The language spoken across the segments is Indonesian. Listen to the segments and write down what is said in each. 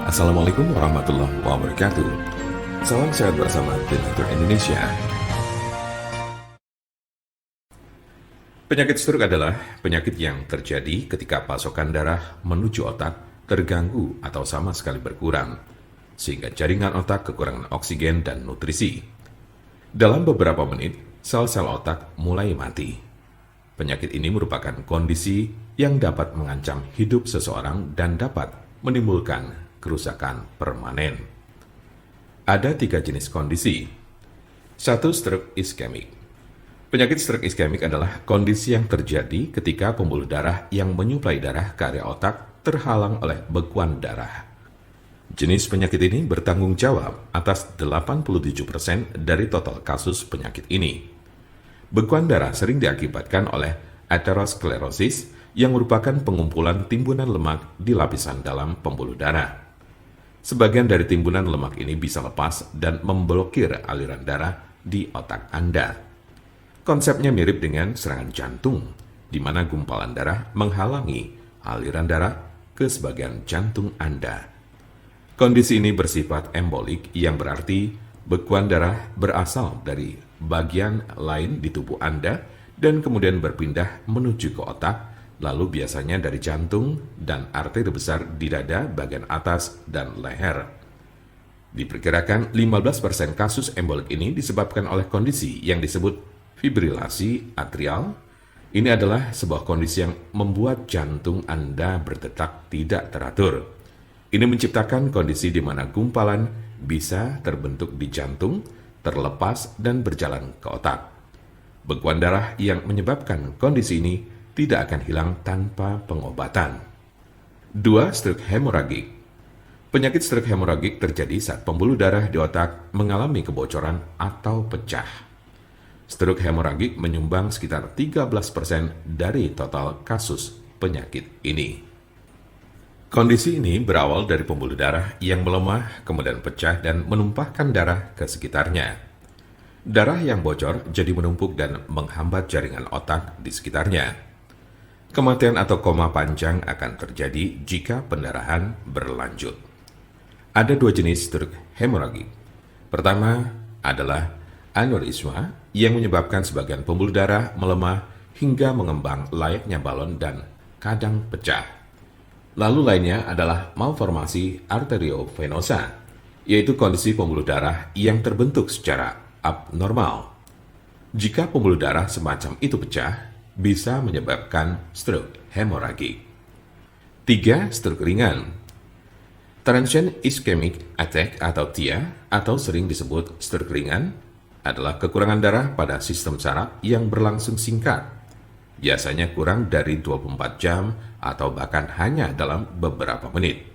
Assalamualaikum warahmatullahi wabarakatuh. Salam sehat bersama Detektor Indonesia. Penyakit stroke adalah penyakit yang terjadi ketika pasokan darah menuju otak terganggu atau sama sekali berkurang, sehingga jaringan otak kekurangan oksigen dan nutrisi. Dalam beberapa menit, sel-sel otak mulai mati. Penyakit ini merupakan kondisi yang dapat mengancam hidup seseorang dan dapat menimbulkan kerusakan permanen. Ada 3 jenis kondisi. 1. Stroke iskemik. Penyakit stroke iskemik adalah kondisi yang terjadi ketika pembuluh darah yang menyuplai darah ke area otak terhalang oleh bekuan darah. Jenis penyakit ini bertanggung jawab atas 87% dari total kasus penyakit ini. Bekuan darah sering diakibatkan oleh aterosklerosis yang merupakan pengumpulan timbunan lemak di lapisan dalam pembuluh darah. Sebagian dari timbunan lemak ini bisa lepas dan memblokir aliran darah di otak Anda. Konsepnya mirip dengan serangan jantung, di mana gumpalan darah menghalangi aliran darah ke sebagian jantung Anda. Kondisi ini bersifat embolik, yang berarti bekuan darah berasal dari bagian lain di tubuh Anda dan kemudian berpindah menuju ke otak, lalu biasanya dari jantung dan arteri besar di dada bagian atas dan leher. Diperkirakan 15% kasus embolik ini disebabkan oleh kondisi yang disebut fibrilasi atrial. Ini adalah sebuah kondisi yang membuat jantung Anda berdetak tidak teratur. Ini menciptakan kondisi di mana gumpalan bisa terbentuk di jantung, terlepas dan berjalan ke otak. Bekuan darah yang menyebabkan kondisi ini tidak akan hilang tanpa pengobatan. 2. Stroke hemoragik. Penyakit stroke hemoragik terjadi saat pembuluh darah di otak mengalami kebocoran atau pecah. Stroke hemoragik menyumbang sekitar 13% dari total kasus penyakit ini. Kondisi ini berawal dari pembuluh darah yang melemah, kemudian pecah dan menumpahkan darah ke sekitarnya. Darah yang bocor jadi menumpuk dan menghambat jaringan otak di sekitarnya. Kematian atau koma panjang akan terjadi jika pendarahan berlanjut. Ada 2 jenis stroke hemoragik. Pertama adalah aneurisma yang menyebabkan sebagian pembuluh darah melemah hingga mengembang layaknya balon dan kadang pecah. Lalu lainnya adalah malformasi arteriovenosa, yaitu kondisi pembuluh darah yang terbentuk secara abnormal. Jika pembuluh darah semacam itu pecah, bisa menyebabkan stroke hemoragik. 3. Stroke ringan. Transient ischemic attack atau TIA, atau sering disebut stroke ringan, adalah kekurangan darah pada sistem saraf yang berlangsung singkat, biasanya kurang dari 24 jam atau bahkan hanya dalam beberapa menit.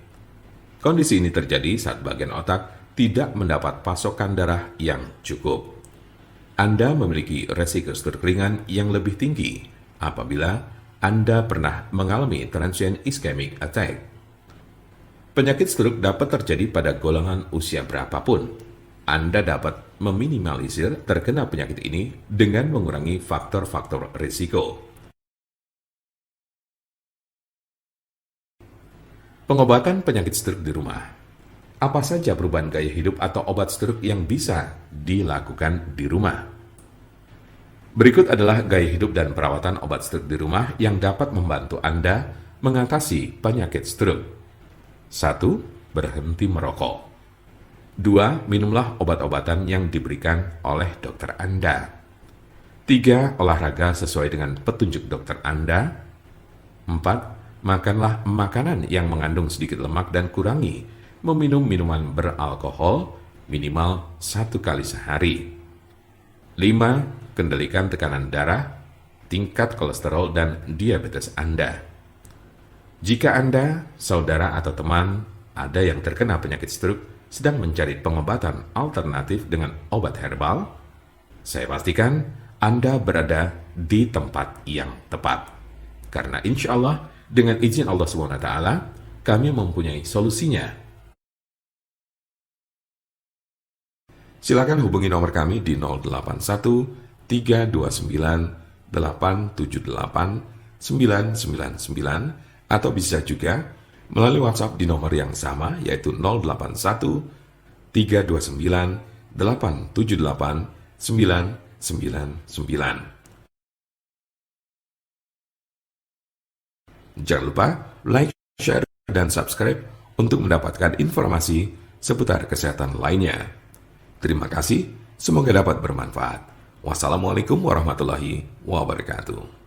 Kondisi ini terjadi saat bagian otak tidak mendapat pasokan darah yang cukup. Anda memiliki resiko stroke ringan yang lebih tinggi apabila Anda pernah mengalami transient ischemic attack. Penyakit stroke dapat terjadi pada golongan usia berapapun. Anda dapat meminimalisir terkena penyakit ini dengan mengurangi faktor-faktor risiko. Pengobatan penyakit stroke di rumah. Apa saja perubahan gaya hidup atau obat stroke yang bisa dilakukan di rumah? Berikut adalah gaya hidup dan perawatan obat stroke di rumah yang dapat membantu Anda mengatasi penyakit stroke. 1. Berhenti merokok. 2. Minumlah obat-obatan yang diberikan oleh dokter Anda. 3. Olahraga sesuai dengan petunjuk dokter Anda. 4. Makanlah makanan yang mengandung sedikit lemak dan kurangi meminum minuman beralkohol minimal 1 kali sehari. 5. Kendalikan tekanan darah, tingkat kolesterol, dan diabetes Anda. Jika Anda, saudara, atau teman ada yang terkena penyakit stroke sedang mencari pengobatan alternatif dengan obat herbal, saya pastikan Anda berada di tempat yang tepat. Karena insya Allah, dengan izin Allah SWT, kami mempunyai solusinya. Silakan hubungi nomor kami di 081 329 878 999 atau bisa juga melalui WhatsApp di nomor yang sama, yaitu 081 329 878 999. Jangan lupa like, share, dan subscribe untuk mendapatkan informasi seputar kesehatan lainnya. Terima kasih, semoga dapat bermanfaat. Wassalamualaikum warahmatullahi wabarakatuh.